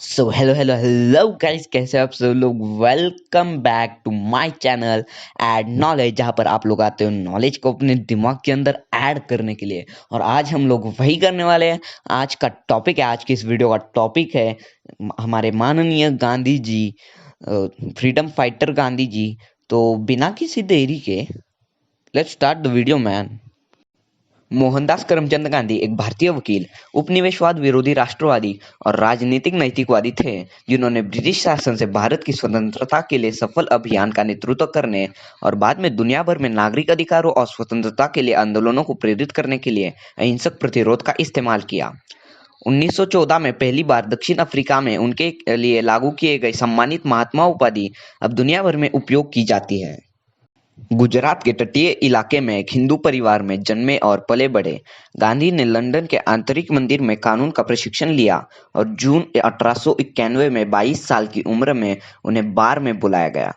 सो hello hello hello guys, कैसे आप सब लोग। Welcome back to my channel Add Knowledge, जहाँ पर आप लोग आते हो नॉलेज को अपने दिमाग के अंदर ऐड करने के लिए। और आज हम लोग वही करने वाले हैं। आज का टॉपिक है, आज की इस वीडियो का टॉपिक है हमारे माननीय गांधी जी, फ्रीडम फाइटर गांधी जी। तो बिना किसी देरी के let's start the video man. Mohandas Karamchand Gandhi एक भारतीय वकील, उपनिवेशवाद विरोधी राष्ट्रवादी और राजनीतिक नैतिकवादी थे, जिन्होंने ब्रिटिश शासन से भारत की स्वतंत्रता के लिए सफल अभियान का नेतृत्व करने और बाद में दुनिया भर में नागरिक अधिकारों और स्वतंत्रता के लिए आंदोलनों को प्रेरित करने के लिए अहिंसक प्रतिरोध का इस्तेमाल किया। 1914 में पहली बार दक्षिण अफ्रीका में उनके लिए लागू किए गए सम्मानित महात्मा उपाधि अब दुनिया भर में उपयोग की जाती है। गुजरात के तटीय इलाके में एक हिंदू परिवार में जन्मे और पले-बढ़े, गांधी ने लंदन के आंतरिक मंदिर में कानून का प्रशिक्षण लिया और जून 1891 में 22 साल की उम्र में उन्हें बार में बुलाया गया।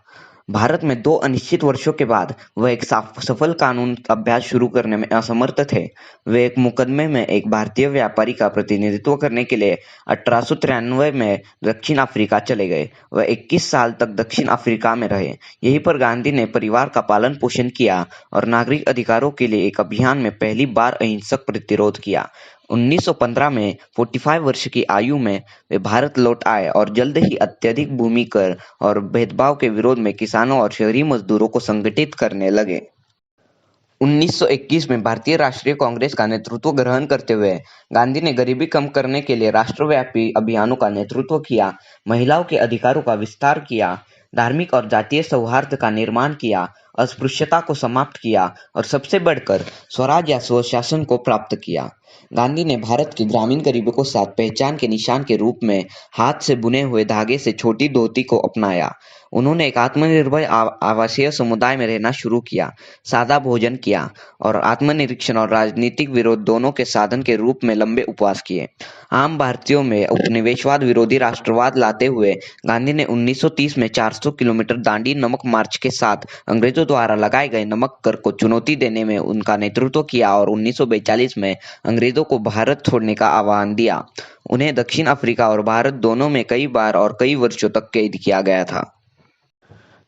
भारत में 2 अनिश्चित वर्षों के बाद वह एक सफल कानून अभ्यास शुरू करने में असमर्थ थे। वे एक मुकदमे में एक भारतीय व्यापारी का प्रतिनिधित्व करने के लिए 1893 में दक्षिण अफ्रीका चले गए। वह 21 साल तक दक्षिण अफ्रीका में रहे। यहीं पर गांधी ने परिवार का पालन पोषण किया और नागरिक अधिकारों के लिए एक अभियान में पहली बार अहिंसक प्रतिरोध किया। 1915 में 45 वर्ष की आयु में वे भारत लौट आए और जल्द ही अत्यधिक भूमि कर और भेदभाव के विरोध में किसानों और शहरी मजदूरों को संगठित करने लगे। 1921 में भारतीय राष्ट्रीय कांग्रेस का नेतृत्व ग्रहण करते हुए गांधी ने गरीबी कम करने के लिए राष्ट्रव्यापी अभियानों का नेतृत्व किया, महिलाओं के अधिकारों का विस्तार किया, धार्मिक और जातीय सौहार्द का निर्माण किया, अस्पृश्यता को समाप्त किया और सबसे बढ़कर स्वराज या स्वशासन को प्राप्त किया। गांधी ने भारत की ग्रामीण गरीबों को साथ पहचान के निशान के रूप में हाथ से बुने हुए धागे से छोटी धोती को अपनाया। उन्होंने एक आत्मनिर्भर आवासीय समुदाय में रहना शुरू किया, सादा भोजन किया और आत्मनिरीक्षण और राजनीतिक विरोध दोनों के साधन के रूप में लंबे उपवास किए। आम भारतीयों में उपनिवेशवाद विरोधी राष्ट्रवाद लाते हुए गांधी ने 1930 में 400 किलोमीटर दांडी नमक मार्च के साथ अंग्रेजों द्वारा लगाए गए नमक कर को चुनौती देने में उनका नेतृत्व किया और 1942 में अंग्रेजों को भारत छोड़ने का आह्वान दिया। उन्हें दक्षिण अफ्रीका और भारत दोनों में कई बार और कई वर्षों तक कैद किया गया था।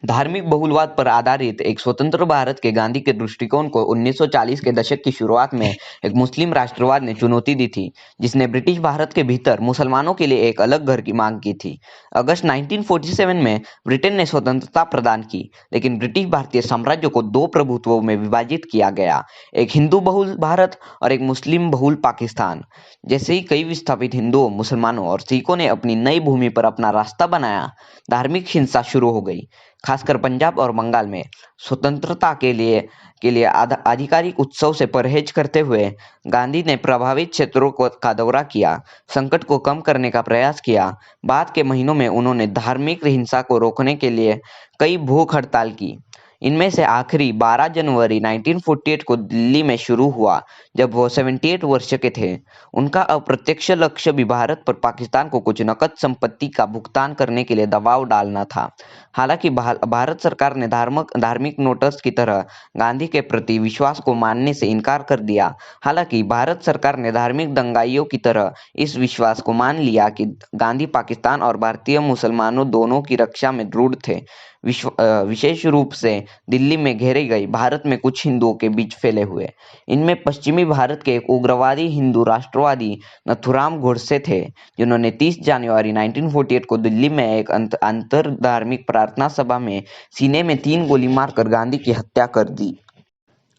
धार्मिक बहुलवाद पर आधारित एक स्वतंत्र भारत के गांधी के दृष्टिकोण को 1940 के दशक की शुरुआत में एक मुस्लिम राष्ट्रवाद ने चुनौती दी थी, जिसने ब्रिटिश भारत के भीतर मुसलमानों के लिए एक अलग घर की मांग की थी। अगस्त 1947 में ब्रिटेन ने स्वतंत्रता प्रदान की, लेकिन ब्रिटिश भारतीय साम्राज्य को 2 प्रभुत्वों में विभाजित किया गया, एक हिंदू बहुल भारत और एक मुस्लिम बहुल पाकिस्तान। जैसे ही कई विस्थापित हिंदुओं, मुसलमानों और सिखों ने अपनी नई भूमि पर अपना रास्ता बनाया, धार्मिक हिंसा शुरू हो गई। खासकर पंजाब और बंगाल में स्वतंत्रता के लिए आधिकारिक उत्सव से परहेज करते हुए गांधी ने प्रभावित क्षेत्रों का दौरा किया, संकट को कम करने का प्रयास किया। बाद के महीनों में उन्होंने धार्मिक हिंसा को रोकने के लिए कई भूख हड़ताल की। इनमें से आखिरी 12 जनवरी 1948 को दिल्ली में शुरू हुआ, जब वो 78 वर्ष के थे। उनका अप्रत्यक्ष लक्ष्य भी भारत पर पाकिस्तान को कुछ नकद संपत्ति का भुगतान करने के लिए दबाव डालना था। हालांकि भारत सरकार ने धार्मिक नोट्स की तरह गांधी के प्रति विश्वास को मानने से इनकार कर दिया। हालांकि भारत सरकार ने धार्मिक दंगाइयों की तरह इस विश्वास को मान लिया कि गांधी पाकिस्तान और भारतीय मुसलमानों दोनों की रक्षा में दृढ़ थे। विशेष रूप से दिल्ली में घेरे गए भारत में कुछ हिंदुओं के बीच फैले हुए। इनमें पश्चिमी भारत के एक उग्रवादी हिंदू राष्ट्रवादी नथुराम गोडसे थे, जिन्होंने 30 जनवरी 1948 को दिल्ली में एक अंतर धार्मिक प्रार्थना सभा में सीने में 3 गोली मारकर गांधी की हत्या कर दी।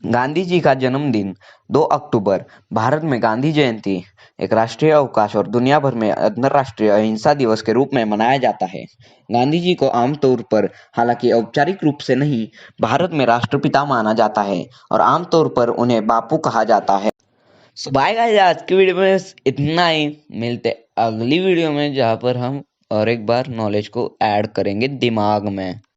गांधी जी का जन्मदिन 2 अक्टूबर भारत में गांधी जयंती, एक राष्ट्रीय अवकाश और दुनिया भर में अंतर्राष्ट्रीय अहिंसा दिवस के रूप में मनाया जाता है। गांधी जी को आमतौर पर, हालांकि औपचारिक रूप से नहीं, भारत में राष्ट्रपिता माना जाता है और आमतौर पर उन्हें बापू कहा जाता है। सो बाय गाइस, आज की वीडियो में बस इतना ही। मिलते अगली वीडियो में, जहाँ पर हम और एक बार नॉलेज को ऐड करेंगे दिमाग में।